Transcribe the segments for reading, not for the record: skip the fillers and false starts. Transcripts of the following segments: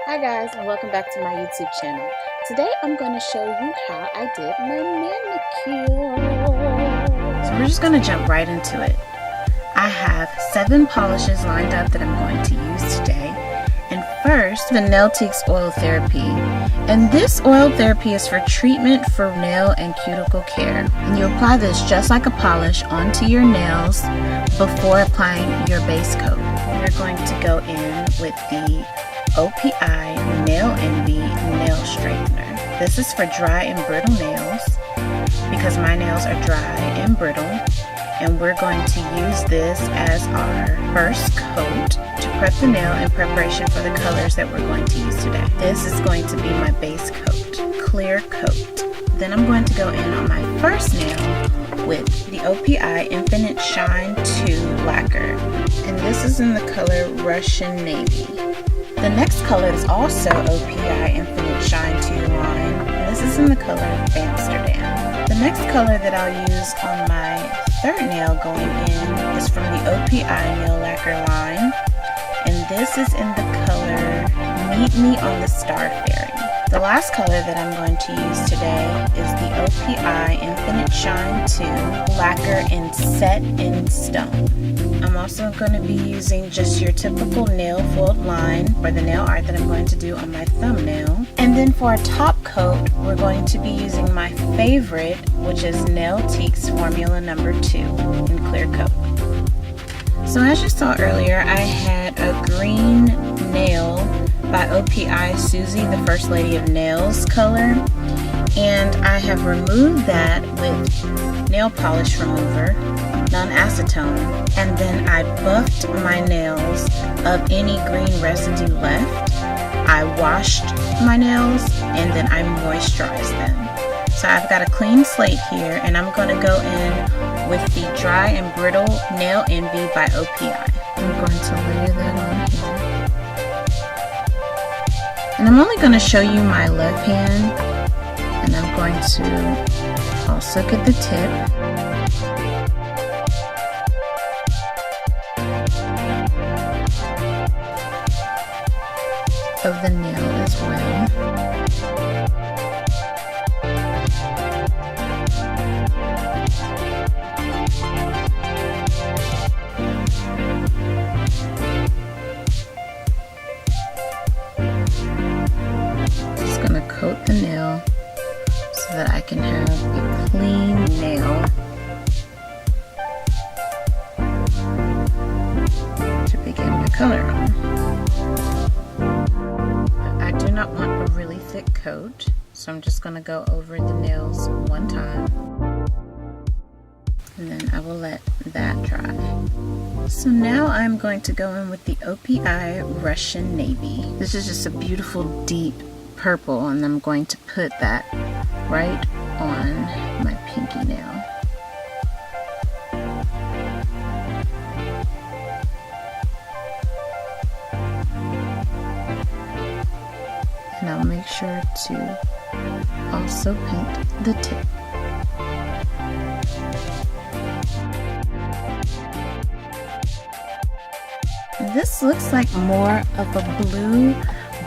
Hi guys, and welcome back to my YouTube channel. Today I'm going to show you how I did my manicure. So we're just going to jump right into it. I have 7 polishes lined up that I'm going to use today. And first, the Nailtiques Oil Therapy. And this oil therapy is for treatment for nail and cuticle care. And you apply this just like a polish onto your nails before applying your base coat. We're going to go in with the OPI Nail Envy Nail Straightener. This is for dry and brittle nails because my nails are dry and brittle, and we're going to use this as our first coat to prep the nail in preparation for the colors that we're going to use today. This is going to be my base coat, clear coat. Then I'm going to go in on my first nail with the OPI Infinite Shine 2 lacquer, and this is in the color Russian Navy. The next color is also OPI Infinite Shine 2 line, and this is in the color Amsterdam. The next color that I'll use on my third nail going in is from the OPI Nail Lacquer line, and this is in the color Meet Me on the Star Fairy. The last color that I'm going to use today is the OPI Infinite Shine 2 lacquer in Set in Stone. I'm also going to be using just your typical nail fold line for the nail art that I'm going to do on my thumbnail. And then for a top coat, we're going to be using my favorite, which is Nailtiques Formula number 2 in clear coat. So as you saw earlier, I had a green nail by OPI Susie, the First Lady of Nails color, and I have removed that with nail polish remover, non-acetone, and then I buffed my nails of any green residue left. I washed my nails and then I moisturized them. So I've got a clean slate here, and I'm going to go in with the Dry and Brittle Nail Envy by OPI. I'm going to layer that on here. And I'm only going to show you my left hand, and I'm going to also get the tip. Of the nail as well. Just going to coat the nail so that I can have a clean nail to begin my color on. I do not want a really thick coat, so I'm just going to go over the nails one time, and then I will let that dry. So now I'm going to go in with the OPI Russian Navy. This is just a beautiful deep purple, and I'm going to put that right on my pinky nail. And I'll make sure to also paint the tip. This looks like more of a blue,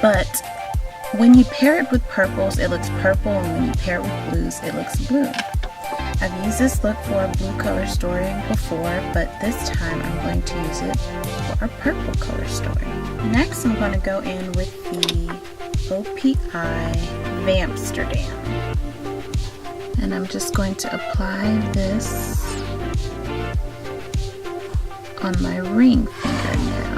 but when you pair it with purples, it looks purple, and when you pair it with blues, it looks blue. I've used this look for a blue color story before, but this time I'm going to use it for a purple color story. Next, I'm going to go in with the OPI Amsterdam, and I'm just going to apply this on my ring finger now.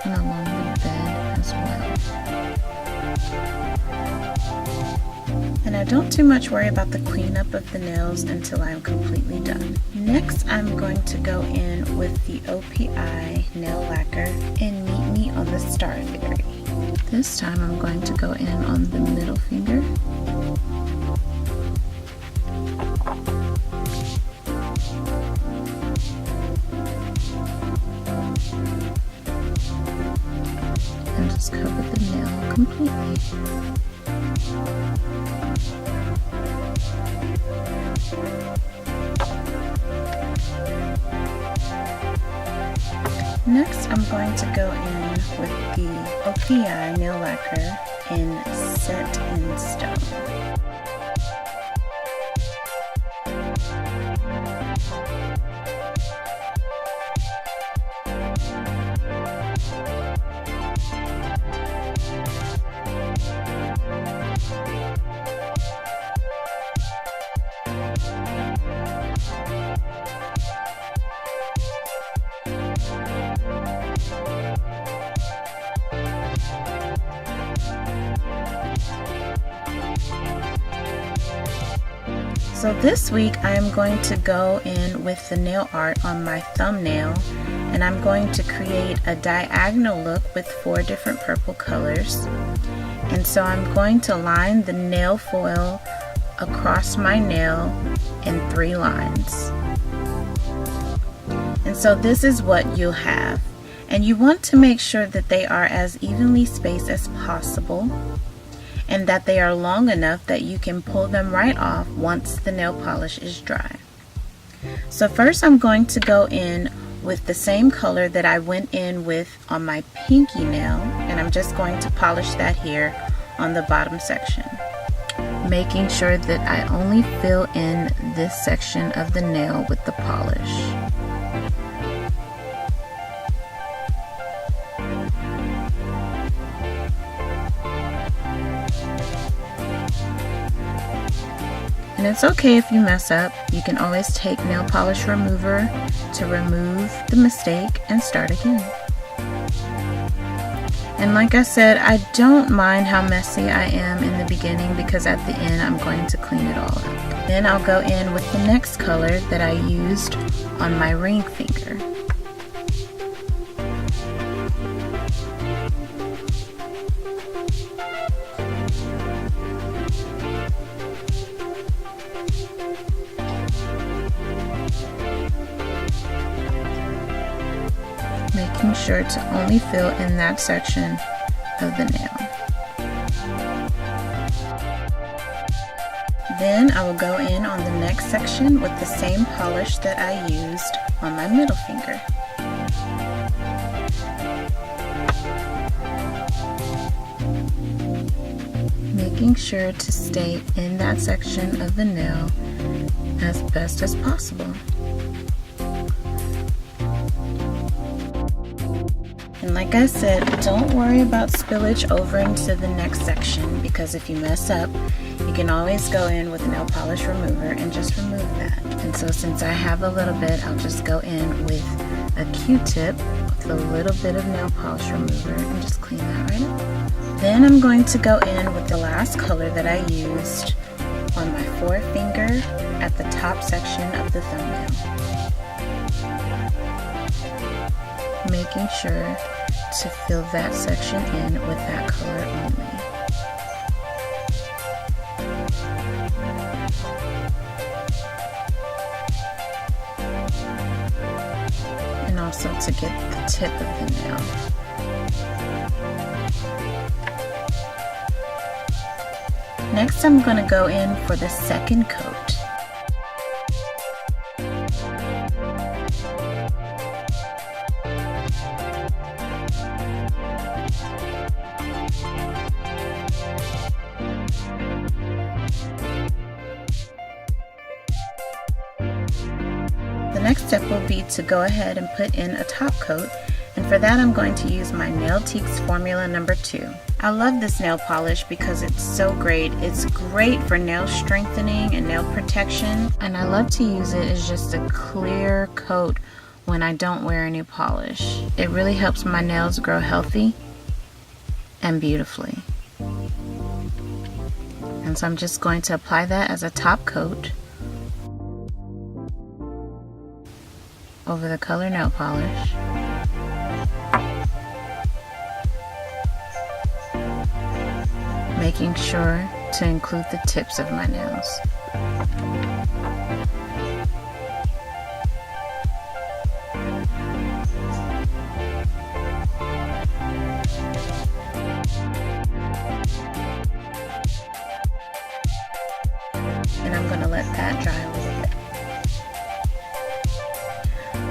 And along the bed as well. And I don't too much worry about the cleanup of the nails until I'm completely done. Next, I'm going to go in with the OPI Nail Lacquer and Meet Me on the Star Fairy. This time I'm going to go in on the middle finger. completely. Next, I'm going to go in with the OPI nail lacquer in Set in Stone. So this week I am going to go in with the nail art on my thumbnail, and I'm going to create a diagonal look with 4 different purple colors. And so I'm going to line the nail foil across my nail in 3 lines. And so this is what you'll have. And you want to make sure that they are as evenly spaced as possible, and that they are long enough that you can pull them right off once the nail polish is dry. So first I'm going to go in with the same color that I went in with on my pinky nail, and I'm just going to polish that here on the bottom section, making sure that I only fill in this section of the nail with the polish. And it's okay if you mess up. You can always take nail polish remover to remove the mistake and start again. And like I said, I don't mind how messy I am in the beginning, because at the end I'm going to clean it all up. Then I'll go in with the next color that I used on my ring finger. Making sure to only fill in that section of the nail. Then I will go in on the next section with the same polish that I used on my middle finger. Making sure to stay in that section of the nail as best as possible. And like I said, don't worry about spillage over into the next section, because if you mess up, you can always go in with a nail polish remover and just remove that. And so since I have a little bit, I'll just go in with a Q-tip with a little bit of nail polish remover and just clean that right up. Then I'm going to go in with the last color that I used on my forefinger at the top section of the thumbnail. Making sure to fill that section in with that color only. And also to get the tip of the nail. Next I'm going to go in for the second coat. The next step will be to go ahead and put in a top coat, and for that I'm going to use my Nailtiques Formula number 2. I love this nail polish because it's so great. It's great for nail strengthening and nail protection, and I love to use it as just a clear coat when I don't wear any polish. It really helps my nails grow healthy and beautifully. And so I'm just going to apply that as a top coat over the color nail polish. Making sure to include the tips of my nails.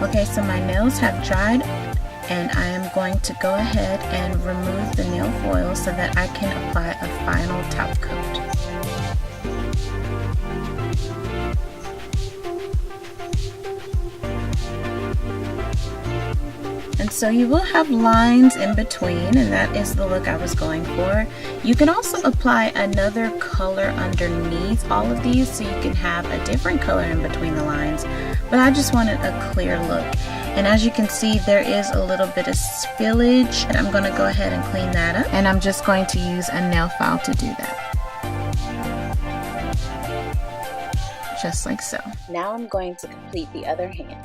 Okay, so my nails have dried, and I am going to go ahead and remove the nail foil so that I can apply a final top coat. And so you will have lines in between, and that is the look I was going for. You can also apply another color underneath all of these so you can have a different color in between the lines, but I just wanted a clear look. And as you can see, there is a little bit of spillage, and I'm going to go ahead and clean that up, and I'm just going to use a nail file to do that. Just like so. Now I'm going to complete the other hand.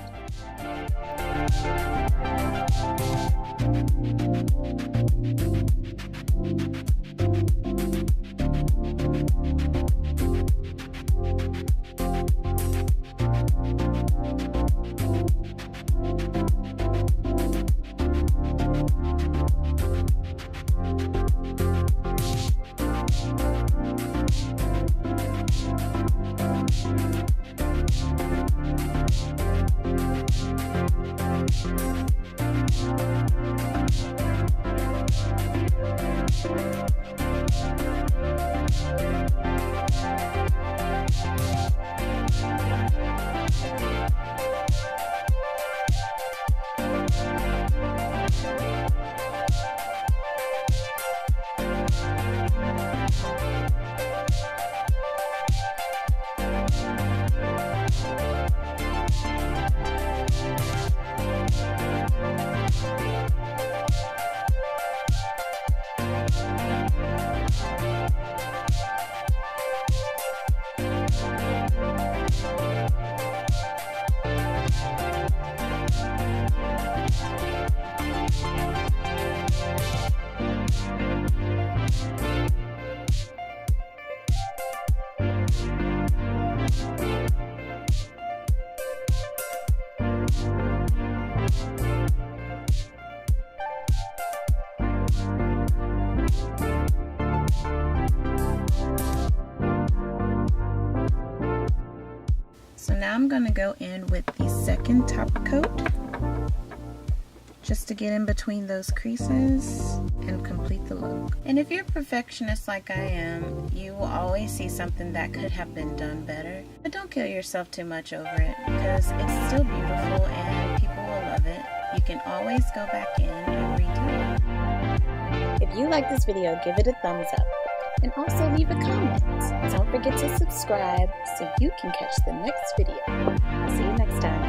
So now I'm going to go in with the second top coat just to get in between those creases and complete the look. And if you're a perfectionist like I am, you will always see something that could have been done better. But don't kill yourself too much over it, because it's still beautiful and people will love it. You can always go back in and redo it. If you like this video, give it a thumbs up. And also leave a comment. Don't forget to subscribe so you can catch the next video. See you next time.